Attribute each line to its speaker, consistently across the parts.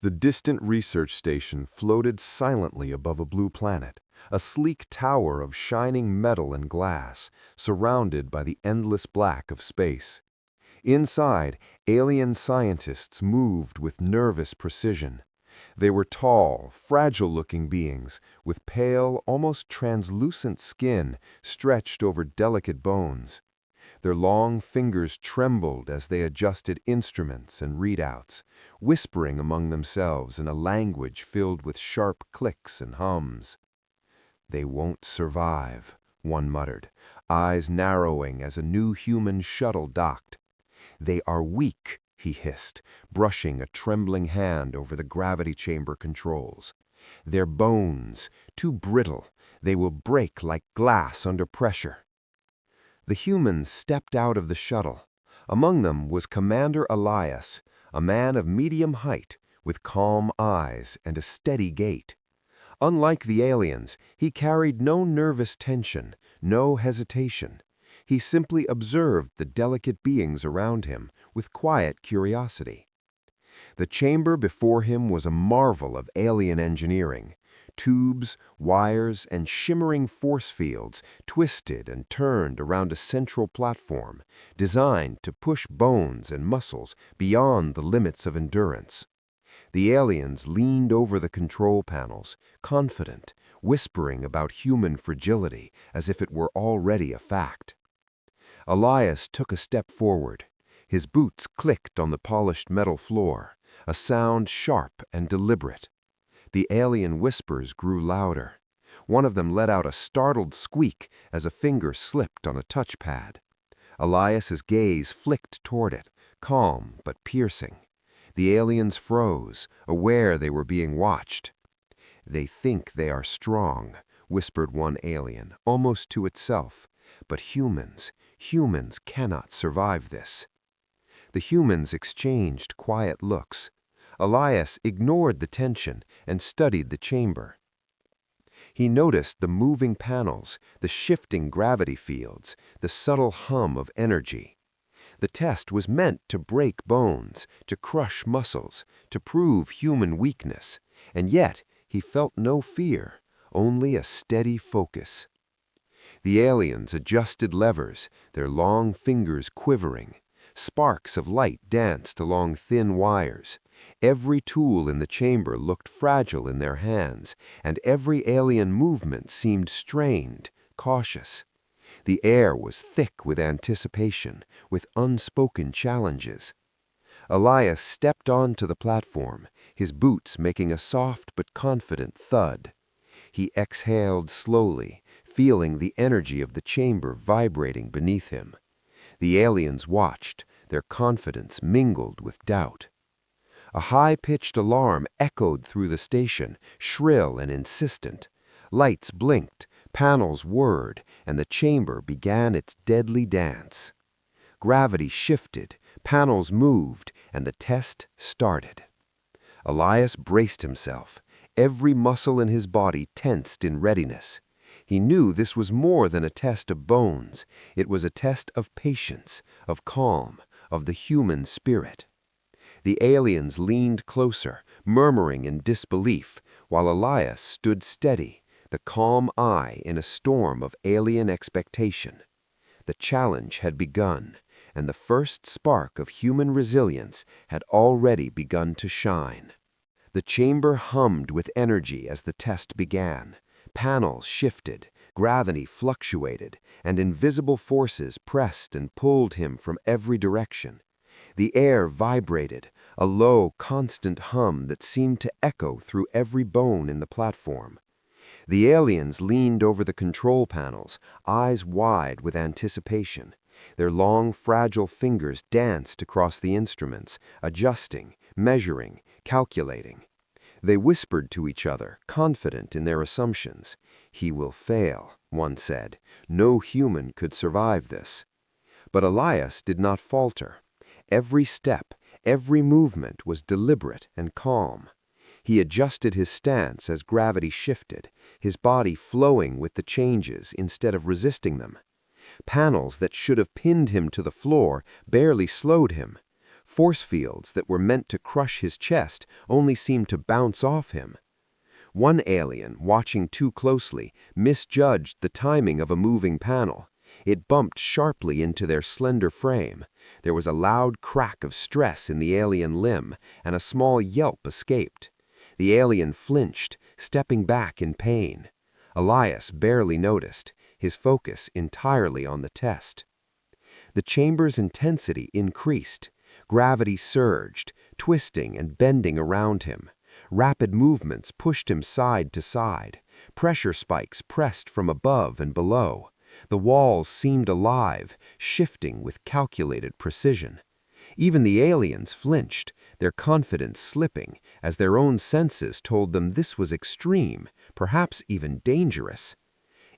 Speaker 1: The distant research station floated silently above a blue planet, a sleek tower of shining metal and glass, surrounded by the endless black of space. Inside, alien scientists moved with nervous precision. They were tall, fragile-looking beings, with pale, almost translucent skin stretched over delicate bones. Their long fingers trembled as they adjusted instruments and readouts, whispering among themselves in a language filled with sharp clicks and hums. "They won't survive," one muttered, eyes narrowing as a new human shuttle docked. "They are weak," he hissed, brushing a trembling hand over the gravity chamber controls. "Their bones, too brittle, they will break like glass under pressure." The humans stepped out of the shuttle. Among them was Commander Elias, a man of medium height, with calm eyes and a steady gait. Unlike the aliens, he carried no nervous tension, no hesitation. He simply observed the delicate beings around him with quiet curiosity. The chamber before him was a marvel of alien engineering. Tubes, wires, and shimmering force fields twisted and turned around a central platform, designed to push bones and muscles beyond the limits of endurance. The aliens leaned over the control panels, confident, whispering about human fragility as if it were already a fact. Elias took a step forward. His boots clicked on the polished metal floor, a sound sharp and deliberate. The alien whispers grew louder. One of them let out a startled squeak as a finger slipped on a touchpad. Elias's gaze flicked toward it, calm but piercing. The aliens froze, aware they were being watched. "They think they are strong," whispered one alien, almost to itself. "But humans cannot survive this." The humans exchanged quiet looks. Elias ignored the tension and studied the chamber. He noticed the moving panels, the shifting gravity fields, the subtle hum of energy. The test was meant to break bones, to crush muscles, to prove human weakness, and yet he felt no fear, only a steady focus. The aliens adjusted levers, their long fingers quivering. Sparks of light danced along thin wires. Every tool in the chamber looked fragile in their hands, and every alien movement seemed strained, cautious. The air was thick with anticipation, with unspoken challenges. Elias stepped onto the platform, his boots making a soft but confident thud. He exhaled slowly, feeling the energy of the chamber vibrating beneath him. The aliens watched, their confidence mingled with doubt. A high-pitched alarm echoed through the station, shrill and insistent. Lights blinked, panels whirred, and the chamber began its deadly dance. Gravity shifted, panels moved, and the test started. Elias braced himself, every muscle in his body tensed in readiness. He knew this was more than a test of bones. It was a test of patience, of calm, of the human spirit. The aliens leaned closer, murmuring in disbelief, while Elias stood steady, the calm eye in a storm of alien expectation. The challenge had begun, and the first spark of human resilience had already begun to shine. The chamber hummed with energy as the test began. Panels shifted, gravity fluctuated, and invisible forces pressed and pulled him from every direction. The air vibrated, a low, constant hum that seemed to echo through every bone in the platform. The aliens leaned over the control panels, eyes wide with anticipation. Their long, fragile fingers danced across the instruments, adjusting, measuring, calculating. They whispered to each other, confident in their assumptions. "He will fail," one said. "No human could survive this." But Elias did not falter. Every step, every movement was deliberate and calm. He adjusted his stance as gravity shifted, his body flowing with the changes instead of resisting them. Panels that should have pinned him to the floor barely slowed him. Force fields that were meant to crush his chest only seemed to bounce off him. One alien, watching too closely, misjudged the timing of a moving panel. It bumped sharply into their slender frame. There was a loud crack of stress in the alien limb, and a small yelp escaped. The alien flinched, stepping back in pain. Elias barely noticed, his focus entirely on the test. The chamber's intensity increased. Gravity surged, twisting and bending around him. Rapid movements pushed him side to side. Pressure spikes pressed from above and below. The walls seemed alive, shifting with calculated precision. Even the aliens flinched, their confidence slipping, as their own senses told them this was extreme, perhaps even dangerous.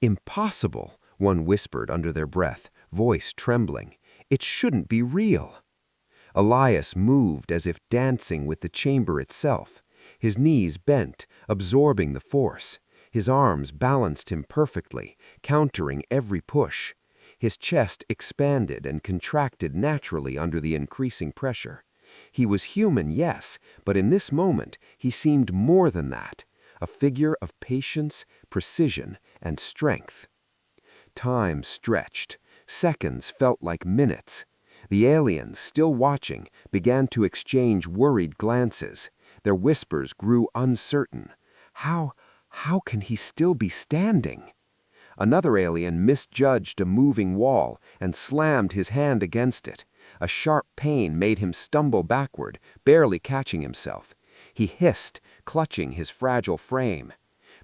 Speaker 1: "Impossible," one whispered under their breath, voice trembling. "It shouldn't be real." Elias moved as if dancing with the chamber itself. His knees bent, absorbing the force. His arms balanced him perfectly, countering every push. His chest expanded and contracted naturally under the increasing pressure. He was human, yes, but in this moment he seemed more than that, a figure of patience, precision, and strength. Time stretched. Seconds felt like minutes. The aliens, still watching, began to exchange worried glances. Their whispers grew uncertain. How can he still be standing? Another alien misjudged a moving wall and slammed his hand against it. A sharp pain made him stumble backward, barely catching himself. He hissed, clutching his fragile frame.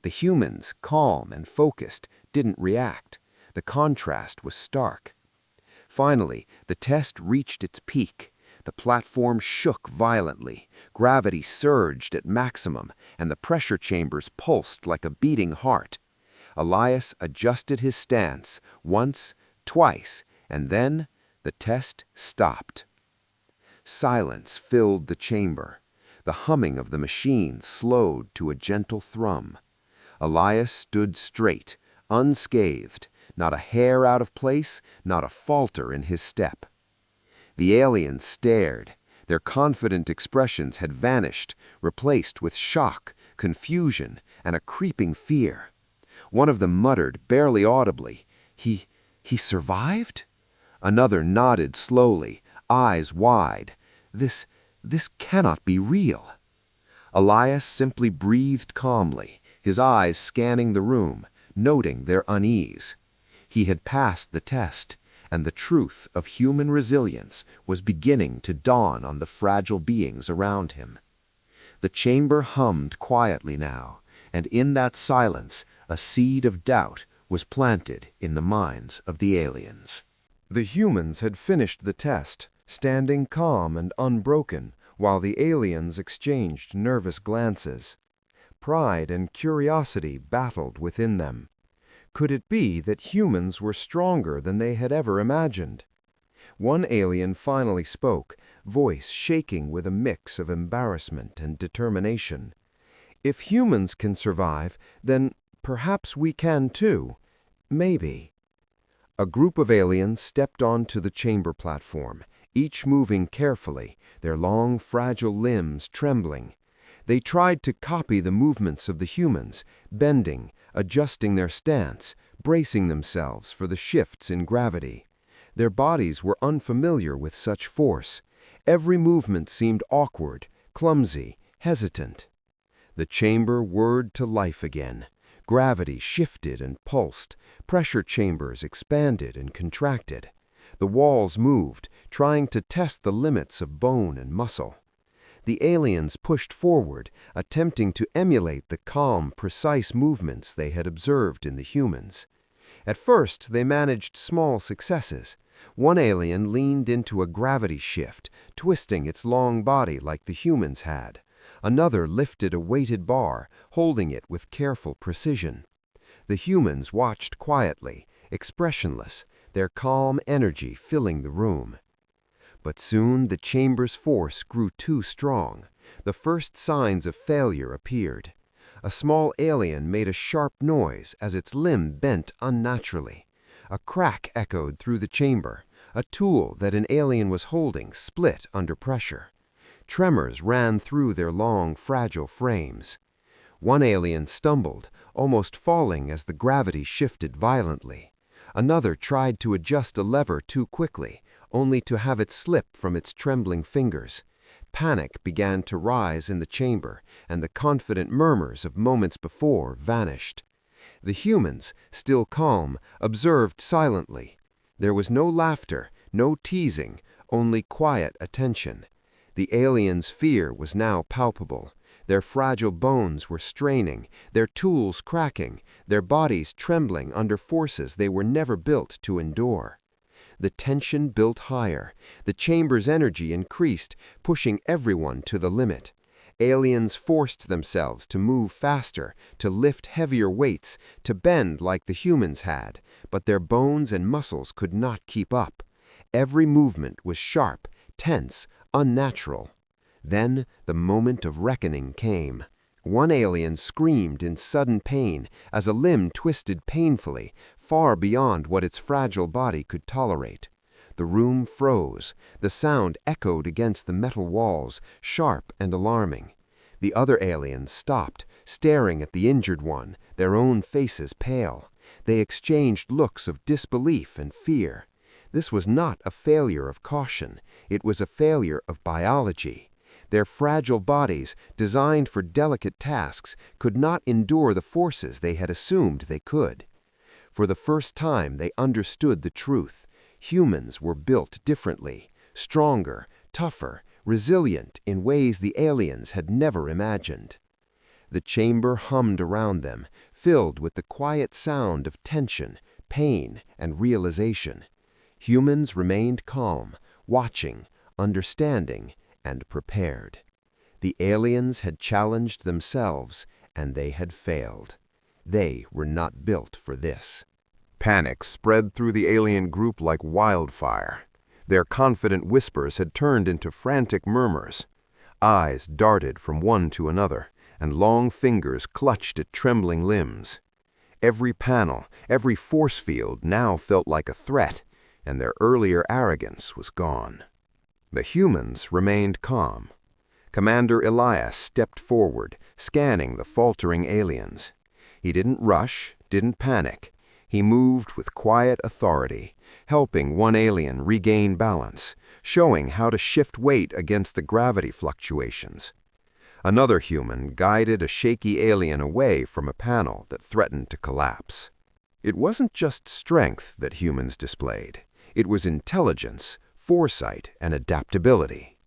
Speaker 1: The humans, calm and focused, didn't react. The contrast was stark. Finally, the test reached its peak. The platform shook violently. Gravity surged at maximum, and the pressure chambers pulsed like a beating heart. Elias adjusted his stance once, twice, and then the test stopped. Silence filled the chamber. The humming of the machine slowed to a gentle thrum. Elias stood straight, unscathed, not a hair out of place, not a falter in his step. The aliens stared. Their confident expressions had vanished, replaced with shock, confusion, and a creeping fear. One of them muttered, barely audibly, He survived?" Another nodded slowly, eyes wide. This cannot be real." Elias simply breathed calmly, his eyes scanning the room, noting their unease. He had passed the test, and the truth of human resilience was beginning to dawn on the fragile beings around him. The chamber hummed quietly now, and in that silence, a seed of doubt was planted in the minds of the aliens. The humans had finished the test, standing calm and unbroken, while the aliens exchanged nervous glances. Pride and curiosity battled within them. Could it be that humans were stronger than they had ever imagined? One alien finally spoke, voice shaking with a mix of embarrassment and determination. "If humans can survive, then perhaps we can too. Maybe." A group of aliens stepped onto the chamber platform, each moving carefully, their long, fragile limbs trembling. They tried to copy the movements of the humans, bending, adjusting their stance, bracing themselves for the shifts in gravity. Their bodies were unfamiliar with such force. Every movement seemed awkward, clumsy, hesitant. The chamber whirred to life again. Gravity shifted and pulsed. Pressure chambers expanded and contracted. The walls moved, trying to test the limits of bone and muscle. The aliens pushed forward, attempting to emulate the calm, precise movements they had observed in the humans. At first, they managed small successes. One alien leaned into a gravity shift, twisting its long body like the humans had. Another lifted a weighted bar, holding it with careful precision. The humans watched quietly, expressionless, their calm energy filling the room. But soon the chamber's force grew too strong. The first signs of failure appeared. A small alien made a sharp noise as its limb bent unnaturally. A crack echoed through the chamber.
Speaker 2: A tool that an alien was holding split under pressure. Tremors ran through their long, fragile frames. One alien stumbled, almost falling as the gravity shifted violently. Another tried to adjust a lever too quickly, only to have it slip from its trembling fingers. Panic began to rise in the chamber, and the confident murmurs of moments before vanished. The humans, still calm, observed silently. There was no laughter, no teasing, only quiet attention. The aliens' fear was now palpable. Their fragile bones were straining, their tools cracking, their bodies trembling under forces they were never built to endure. The tension built higher. The chamber's energy increased, pushing everyone to the limit. Aliens forced themselves to move faster, to lift heavier weights, to bend like the humans had, but their bones and muscles could not keep up. Every movement was sharp, tense, unnatural. Then the moment of reckoning came. One alien screamed in sudden pain as a limb twisted painfully, far beyond what its fragile body could tolerate. The room froze. The sound echoed against the metal walls, sharp and alarming. The other aliens stopped, staring at the injured one, their own faces pale. They exchanged looks of disbelief and fear. This was not a failure of caution. It was a failure of biology. Their fragile bodies, designed for delicate tasks, could not endure the forces they had assumed they could. For the first time they understood the truth. Humans were built differently, stronger, tougher, resilient in ways the aliens had never imagined. The chamber hummed around them, filled with the quiet sound of tension, pain, and realization. Humans remained calm, watching, understanding, and prepared. The aliens had challenged themselves, and they had failed. They were not built for this.
Speaker 1: Panic spread through the alien group like wildfire. Their confident whispers had turned into frantic murmurs. Eyes darted from one to another, and long fingers clutched at trembling limbs. Every panel, every force field now felt like a threat, and their earlier arrogance was gone. The humans remained calm. Commander Elias stepped forward, scanning the faltering aliens. He didn't rush, didn't panic. He moved with quiet authority, helping one alien regain balance, showing how to shift weight against the gravity fluctuations. Another human guided a shaky alien away from a panel that threatened to collapse. It wasn't just strength that humans displayed. It was intelligence, foresight, and adaptability.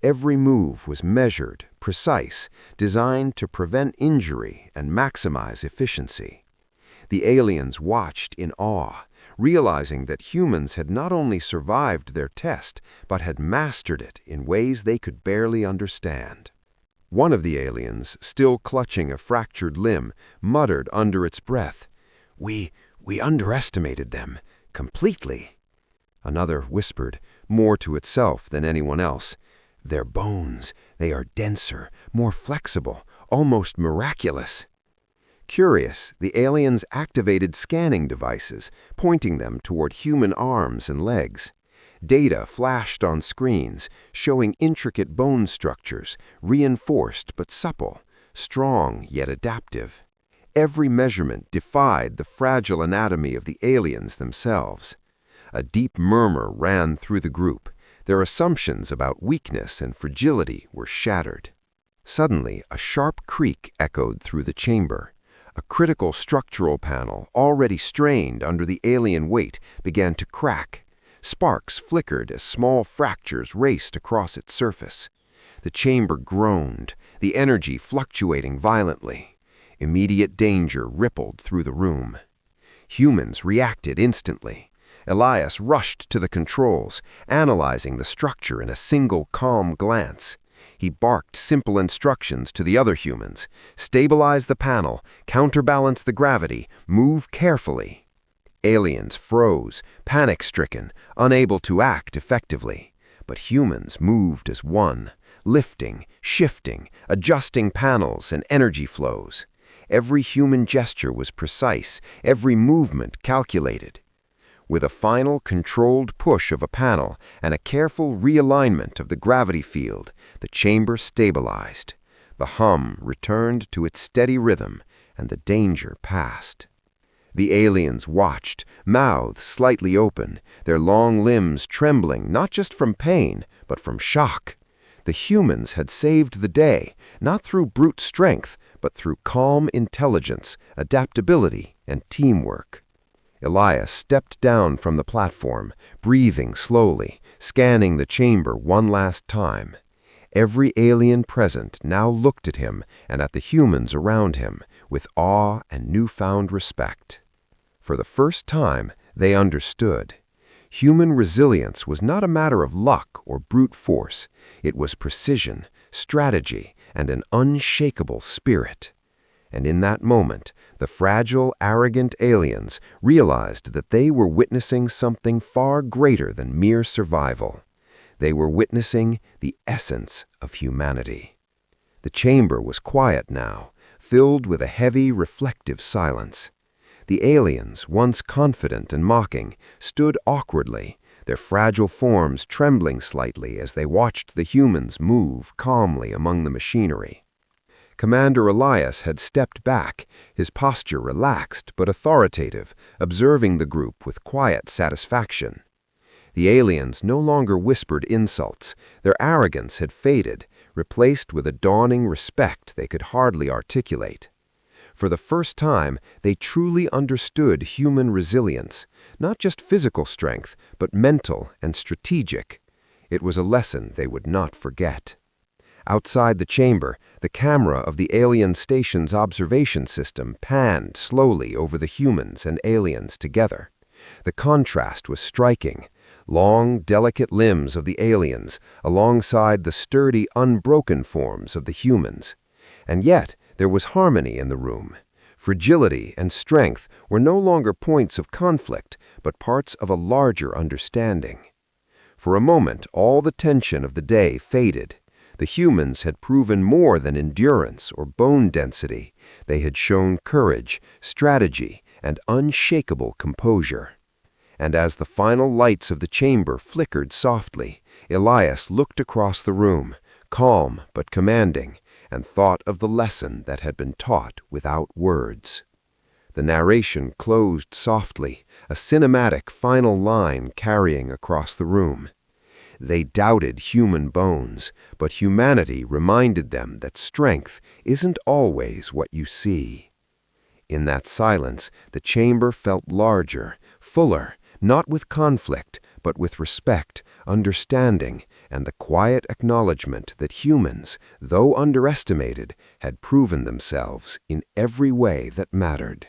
Speaker 1: Every move was measured, precise, designed to prevent injury and maximize efficiency. The aliens watched in awe, realizing that humans had not only survived their test, but had mastered it in ways they could barely understand. One of the aliens, still clutching a fractured limb, muttered under its breath, We underestimated them, completely." Another whispered, more to itself than anyone else, "Their bones, they are denser, more flexible, almost miraculous." Curious, the aliens activated scanning devices, pointing them toward human arms and legs. Data flashed on screens, showing intricate bone structures, reinforced but supple, strong yet adaptive. Every measurement defied the fragile anatomy of the aliens themselves. A deep murmur ran through the group. Their assumptions about weakness and fragility were shattered. Suddenly, a sharp creak echoed through the chamber. A critical structural panel, already strained under the alien weight, began to crack. Sparks flickered as small fractures raced across its surface. The chamber groaned, the energy fluctuating violently. Immediate danger rippled through the room. Humans reacted instantly. Elias rushed to the controls, analyzing the structure in a single calm glance. He barked simple instructions to the other humans. Stabilize the panel, counterbalance the gravity, move carefully. Aliens froze, panic-stricken, unable to act effectively. But humans moved as one, lifting, shifting, adjusting panels and energy flows. Every human gesture was precise, every movement calculated.
Speaker 2: With a final controlled push of a panel and a careful realignment of the gravity field, the chamber stabilized. The hum returned to its steady rhythm, and the danger passed. The aliens watched, mouths slightly open, their long limbs trembling not just from pain, but from shock. The humans had saved the day, not through brute strength, but through calm intelligence, adaptability, and teamwork. Elias stepped down from the platform, breathing slowly, scanning the chamber one last time. Every alien present now looked at him and at the humans around him with awe and newfound respect. For the first time, they understood. Human resilience was not a matter of luck or brute force. It was precision, strategy, and an unshakable spirit. And in that moment, the fragile, arrogant aliens realized that they were witnessing something far greater than mere survival. They were witnessing the essence of humanity. The chamber was quiet now, filled with a heavy, reflective silence. The aliens, once confident and mocking, stood awkwardly, their fragile forms trembling slightly as they watched the humans move calmly among the machinery. Commander Elias had stepped back, his posture relaxed but authoritative, observing the group with quiet satisfaction. The aliens no longer whispered insults. Their arrogance had faded, replaced with a dawning respect they could hardly articulate. For the first time, they truly understood human resilience, not just physical strength, but mental and strategic. It was a lesson they would not forget. Outside the chamber, the camera of the alien station's observation system panned slowly over the humans and aliens together. The contrast was striking. Long, delicate limbs of the aliens alongside the sturdy, unbroken forms of the humans. And yet, there was harmony in the room. Fragility and strength were no longer points of conflict, but parts of a larger understanding. For a moment, all the tension of the day faded. The humans had proven more than endurance or bone density. They had shown courage, strategy, and unshakable composure. And as the final lights of the chamber flickered softly, Elias looked across the room, calm but commanding, and thought of the lesson that had been taught without words. The narration closed softly, a cinematic final line carrying across the room. They doubted human bones, but humanity reminded them that strength isn't always what you see. In that silence, the chamber felt larger, fuller, not with conflict, but with respect, understanding, and the quiet acknowledgement that humans, though underestimated, had proven themselves in every way that mattered.